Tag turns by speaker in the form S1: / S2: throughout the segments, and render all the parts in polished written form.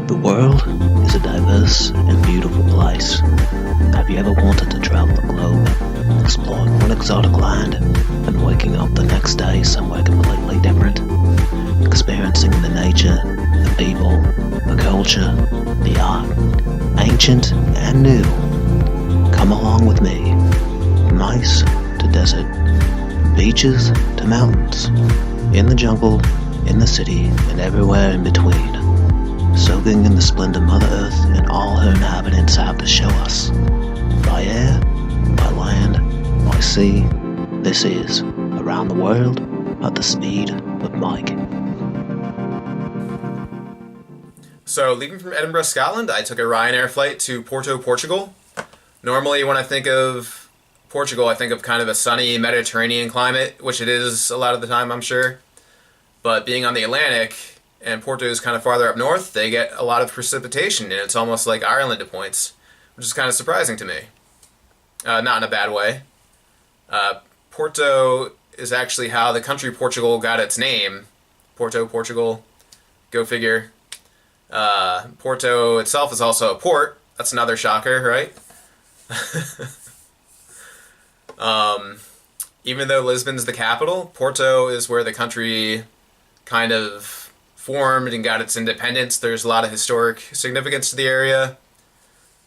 S1: The world is a diverse and beautiful place. Have you ever wanted to travel the globe, exploring one exotic land, and waking up the next day somewhere completely different? Experiencing the nature, the people, the culture, the art, ancient and new. Come along with me. From ice to desert, beaches to mountains, in the jungle, in the city, and everywhere in between. Soaking in the splendor Mother Earth and all her inhabitants have to show us. By air, by land, by sea, this is Around the World at the Speed of Mike.
S2: So, leaving from Edinburgh, Scotland, I took a Ryanair flight to Porto, Portugal. Normally, when I think of Portugal, I think of kind of a sunny Mediterranean climate, which it is a lot of the time, I'm sure. But being on the Atlantic, and Porto is kind of farther up north, they get a lot of precipitation, and it's almost like Ireland at points, which is kind of surprising to me. Not in a bad way. Porto is actually how the country Portugal got its name. Porto, Portugal. Go figure. Porto itself is also a port. That's another shocker, right? Even though Lisbon's the capital, Porto is where the country kind of formed and got its independence. There's a lot of historic significance to the area.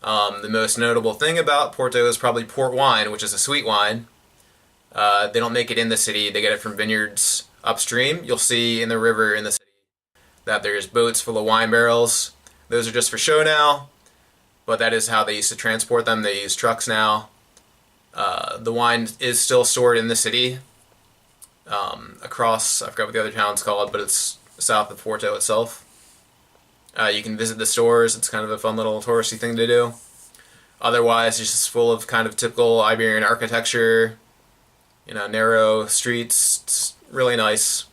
S2: The most notable thing about Porto is probably port wine, which is a sweet wine. They don't make it in the city. They get it from vineyards upstream. You'll see in the river in the city that there's boats full of wine barrels. Those are just for show now, but that is how they used to transport them. They use trucks now. The wine is still stored in the city across, I forgot what the other town's called, but it's south of Porto itself. You can visit the stores. It's kind of a fun little touristy thing to do. Otherwise, it's just full of kind of typical Iberian architecture, narrow streets. It's really nice.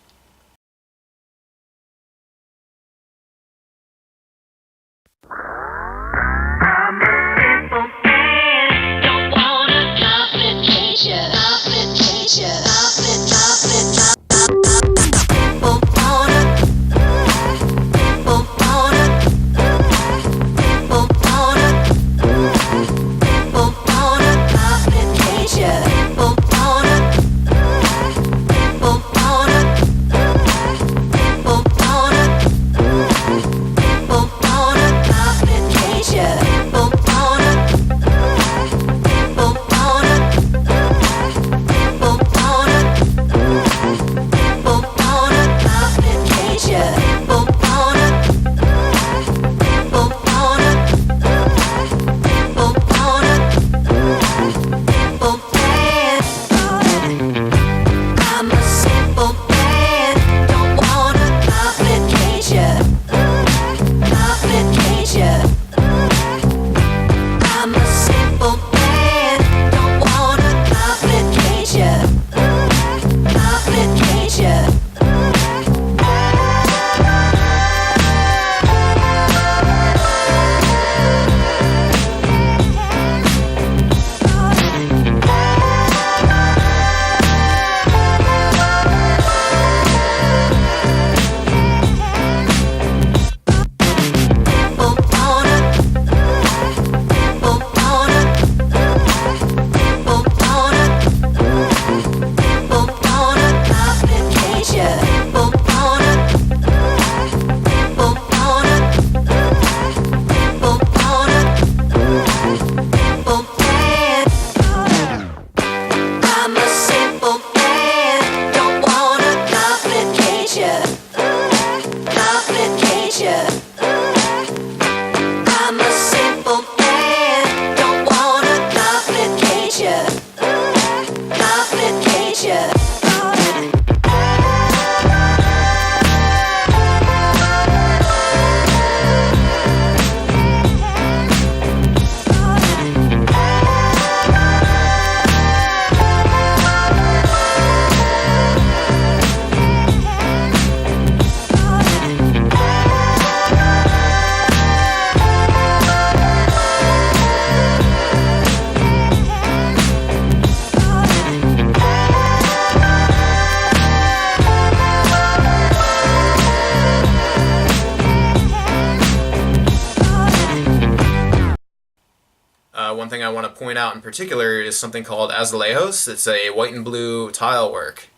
S2: thing I want to point out in particular is something called azulejos. It's a white and blue tile work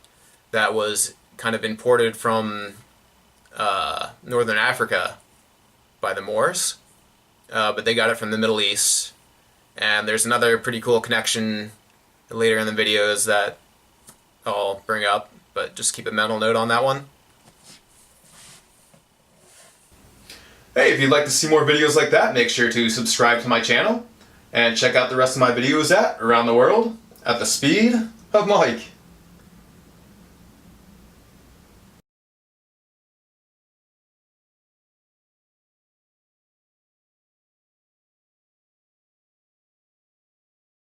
S2: that was kind of imported from northern Africa by the Moors, but they got it from the Middle East. And there's another pretty cool connection later in the videos that I'll bring up, but just keep a mental note on that one. Hey, if you'd like to see more videos like that, make sure to subscribe to my channel and check out the rest of my videos around the world at the speed of Mike.